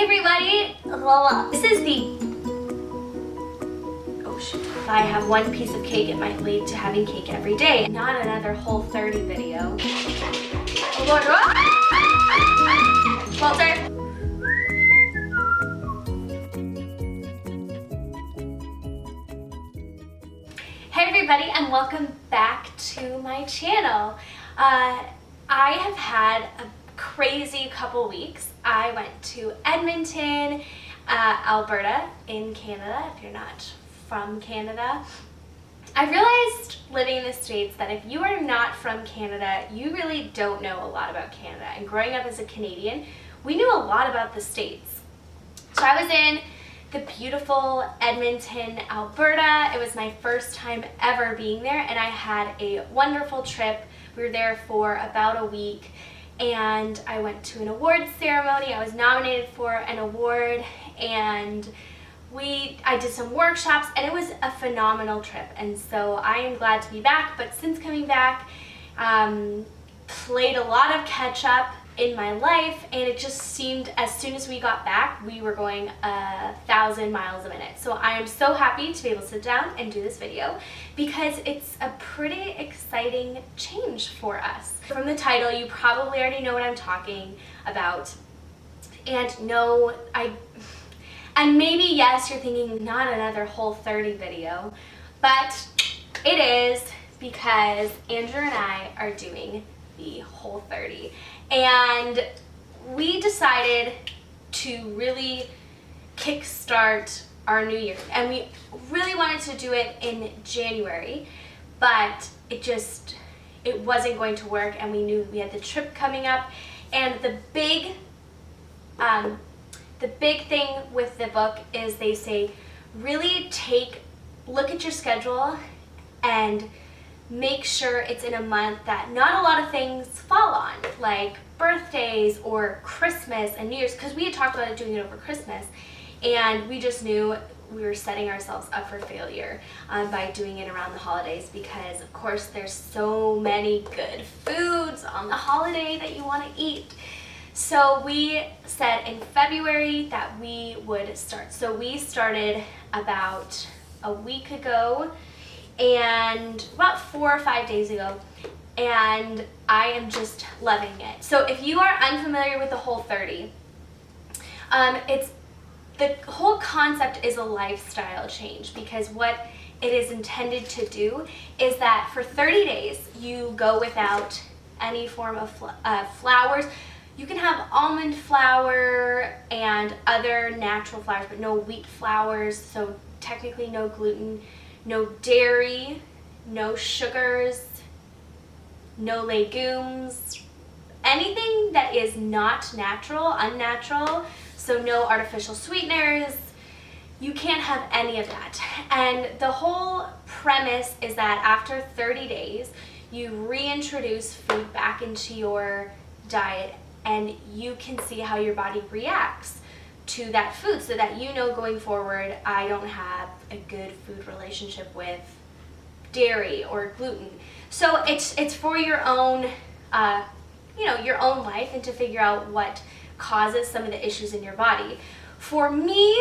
Hey everybody! This is the... Oh shoot. If I have one piece of cake, it might lead to having cake every day. Not another Whole30 video. Oh Lord. Walter! Hey everybody, and welcome back to my channel. I have had a crazy couple weeks. I went to Edmonton, Alberta in Canada, if you're not from Canada. I realized living in the States that if you are not from Canada, you really don't know a lot about Canada. And growing up as a Canadian, we knew a lot about the States. So I was in the beautiful Edmonton, Alberta. It was my first time ever being there, and I had a wonderful trip. We were there for about a week, and I went to an awards ceremony. I was nominated for an award, and I did some workshops, and it was a phenomenal trip. And so I am glad to be back, but since coming back, played a lot of catch up in my life, and it just seemed as soon as we got back, we were going 1,000 miles a minute. So I am so happy to be able to sit down and do this video because it's a pretty exciting change for us. From the title, you probably already know what I'm talking about. And maybe yes, you're thinking not another Whole30 video, but it is because Andrew and I are doing the Whole30. And we decided to really kickstart our new year. And we really wanted to do it in January, but it wasn't going to work, and we knew we had the trip coming up. And the big thing with the book is they say, really look at your schedule and make sure it's in a month that not a lot of things fall on, like birthdays or Christmas and New Year's, because we had talked about doing it over Christmas, and we just knew we were setting ourselves up for failure by doing it around the holidays, because of course there's so many good foods on the holiday that you want to eat. So we said in February that we would start. So we started about a week ago, and about 4 or 5 days ago, and I am just loving it. So if you are unfamiliar with the Whole30, the whole concept is a lifestyle change, because what it is intended to do is that for 30 days you go without any form of flours. You can have almond flour and other natural flours, but no wheat flours, so technically no gluten, no dairy, no sugars, no legumes, anything that is not natural, unnatural, so no artificial sweeteners. You can't have any of that. And the whole premise is that after 30 days, you reintroduce food back into your diet, and you can see how your body reacts to that food, so that you know going forward, I don't have a good food relationship with dairy or gluten. So it's for your own, your own life, and to figure out what causes some of the issues in your body. For me,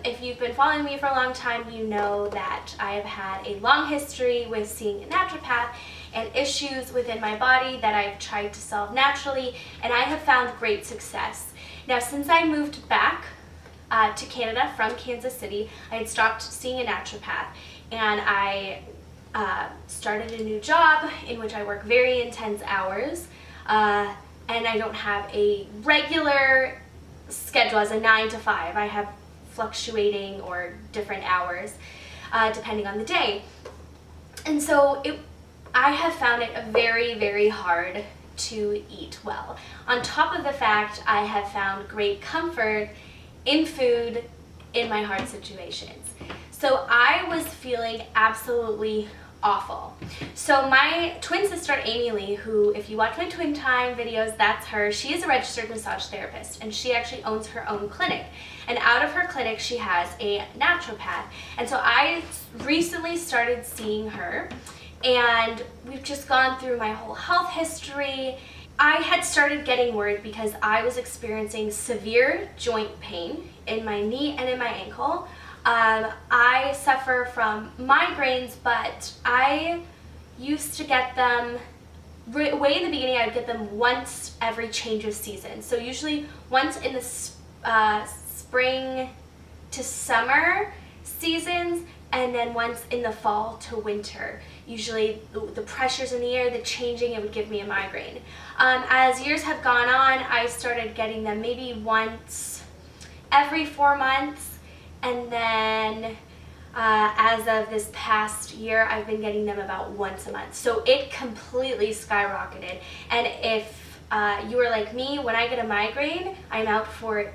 if you've been following me for a long time, you know that I have had a long history with seeing a naturopath and issues within my body that I've tried to solve naturally, and I have found great success. Now, since I moved back to Canada from Kansas City, I had stopped seeing a naturopath, and I started a new job in which I work very intense hours, and I don't have a regular schedule as a 9 to 5. I have fluctuating or different hours depending on the day. And so I have found it very, very hard to eat well. On top of the fact, I have found great comfort in food in my hard situations. So I was feeling absolutely awful. So my twin sister, Amy Lee, who, if you watch my Twin Time videos, that's her. She is a registered massage therapist, and she actually owns her own clinic. And out of her clinic, she has a naturopath. And so I recently started seeing her, and we've just gone through my whole health history, I had started getting worried because I was experiencing severe joint pain in my knee and in my ankle. I suffer from migraines, but I used to get them way in the beginning. I would get them once every change of season. So usually once in the spring to summer seasons, and then once in the fall to winter. Usually the pressures in the air, the changing, it would give me a migraine. As years have gone on, I started getting them maybe once every 4 months, and then as of this past year, I've been getting them about once a month. So it completely skyrocketed. And if you are like me, when I get a migraine, I'm out for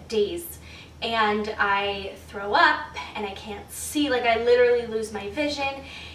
days. And I throw up and I can't see, like I literally lose my vision,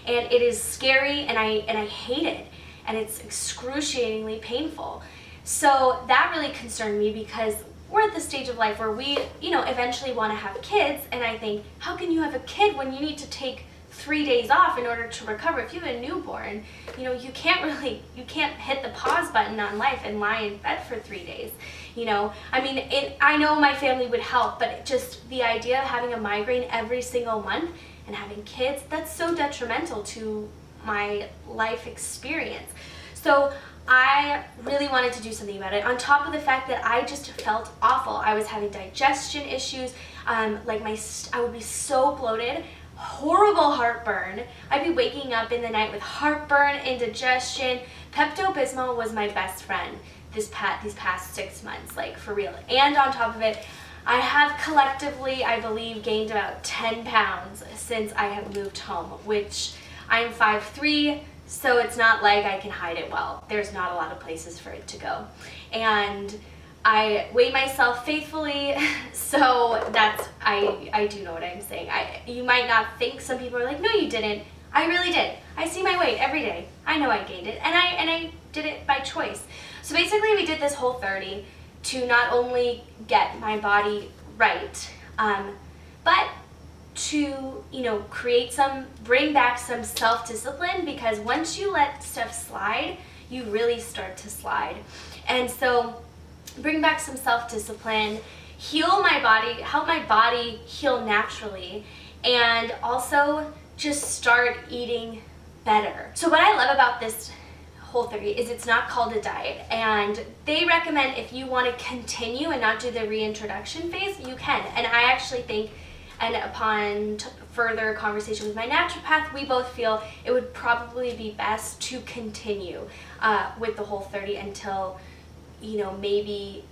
and it is scary, and I hate it, and it's excruciatingly painful. So that really concerned me, because we're at the stage of life where we, eventually want to have kids, and I think, how can you have a kid when you need to take 3 days off in order to recover? If you have a newborn, you can't hit the pause button on life and lie in bed for 3 days. I know my family would help, but just the idea of having a migraine every single month and having kids, that's so detrimental to my life experience. So I really wanted to do something about it. On top of the fact that I just felt awful. I was having digestion issues. I would be so bloated. Horrible heartburn. I'd be waking up in the night with heartburn, indigestion. Pepto-Bismol was my best friend these past 6 months, like for real. And on top of it, I have collectively, I believe, gained about 10 pounds since I have moved home, which I'm 5'3", so it's not like I can hide it well. There's not a lot of places for it to go. And I weigh myself faithfully, so I do know what I'm saying. You might not think, some people are like, no you didn't. I really did. I see my weight every day. I know I gained it, and I did it by choice. So basically we did this Whole30 to not only get my body right, but to, bring back some self-discipline, because once you let stuff slide, you really start to slide. And so bring back some self-discipline, heal my body, help my body heal naturally, and also just start eating better. So what I love about this Whole30 is it's not called a diet, and they recommend if you want to continue and not do the reintroduction phase, you can. And I actually think, and upon further conversation with my naturopath, we both feel it would probably be best to continue with the Whole30 until, maybe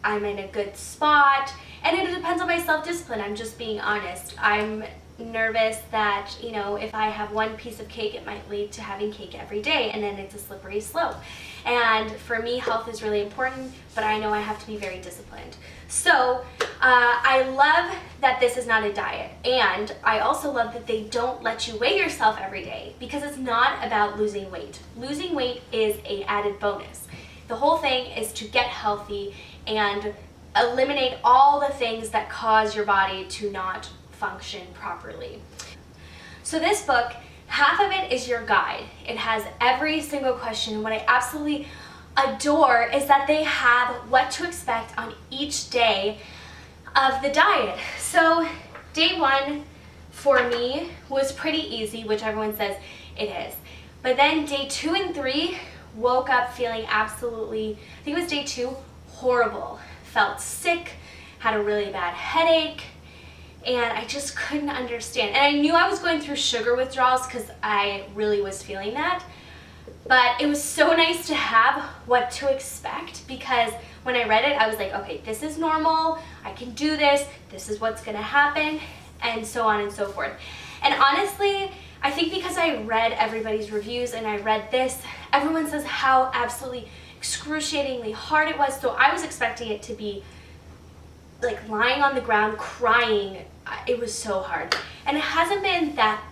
I'm in a good spot. And it depends on my self-discipline. I'm just being honest. I'm nervous that, if I have one piece of cake, it might lead to having cake every day, and then it's a slippery slope. And for me, health is really important, but I know I have to be very disciplined. So I love that this is not a diet, and I also love that they don't let you weigh yourself every day, because it's not about losing weight. Losing weight is an added bonus. The whole thing is to get healthy and eliminate all the things that cause your body to not function properly. So this book, half of it is your guide. It has every single question. What I absolutely adore is that they have what to expect on each day of the diet. So day 1 for me was pretty easy, which everyone says it is. But then day 2 and 3, woke up feeling absolutely, I think it was day 2, horrible. Felt sick, had a really bad headache, and I just couldn't understand. And I knew I was going through sugar withdrawals because I really was feeling that. But it was so nice to have what to expect, because when I read it, I was like, okay, this is normal, I can do this is what's gonna happen, and so on and so forth. And honestly, I think because I read everybody's reviews and I read this, everyone says how absolutely excruciatingly hard it was, so I was expecting it to be like lying on the ground crying. It was so hard, and it hasn't been that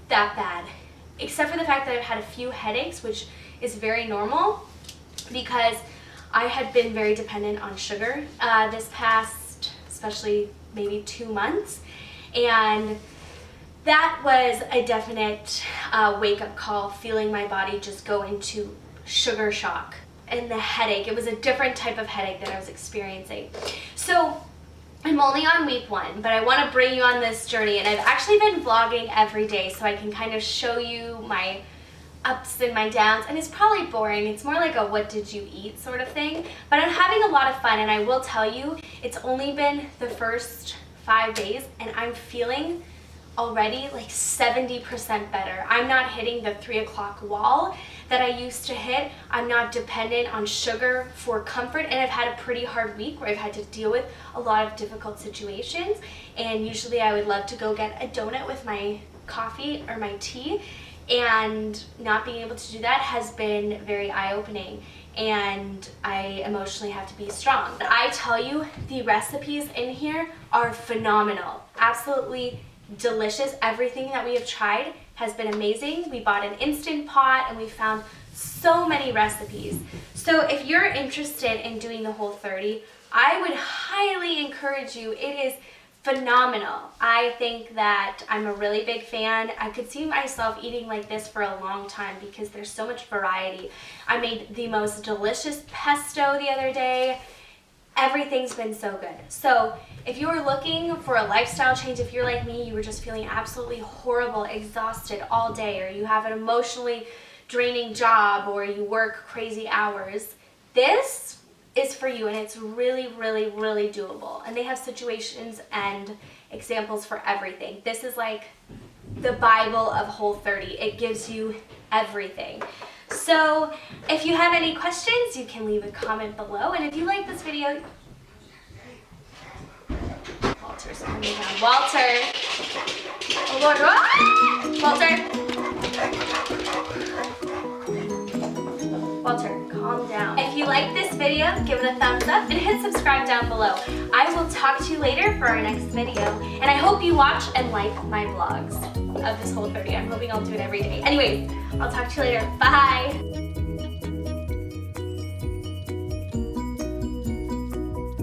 bad, except for the fact that I've had a few headaches, which is very normal because I had been very dependent on sugar this past, especially maybe 2 months, and that was a definite wake-up call, feeling my body just go into sugar shock. and the headache. It was a different type of headache that I was experiencing. So I'm only on week 1, but I want to bring you on this journey, and I've actually been vlogging every day so I can kind of show you my ups and my downs, and it's probably boring. It's more like a what did you eat sort of thing, but I'm having a lot of fun, and I will tell you, it's only been the first 5 days and I'm feeling already like 70% better. I'm not hitting the 3 o'clock wall that I used to hit. I'm not dependent on sugar for comfort, and I've had a pretty hard week where I've had to deal with a lot of difficult situations, and usually I would love to go get a donut with my coffee or my tea, and not being able to do that has been very eye-opening, and I emotionally have to be strong. But I tell you, the recipes in here are phenomenal, absolutely delicious. Everything that we have tried has been amazing. We bought an Instant Pot and we found so many recipes. So if you're interested in doing the Whole30, I would highly encourage you. It is phenomenal. I think that I'm a really big fan. I could see myself eating like this for a long time because there's so much variety. I made the most delicious pesto the other day. Everything's been so good. So if you are looking for a lifestyle change, if you're like me, you were just feeling absolutely horrible, exhausted all day, or you have an emotionally draining job, or you work crazy hours, this is for you, and it's really, really, really doable. And they have situations and examples for everything. This is like the Bible of Whole30. It gives you everything. So if you have any questions, you can leave a comment below. And if you like this video, Walter's coming down. Walter! Oh Lord, ah! Walter! Walter, calm down. If you like this video, give it a thumbs up and hit subscribe down below. I will talk to you later for our next video. And I hope you watch and like my vlogs of this Whole30. I'm hoping I'll do it every day. Anyways, I'll talk to you later. Bye!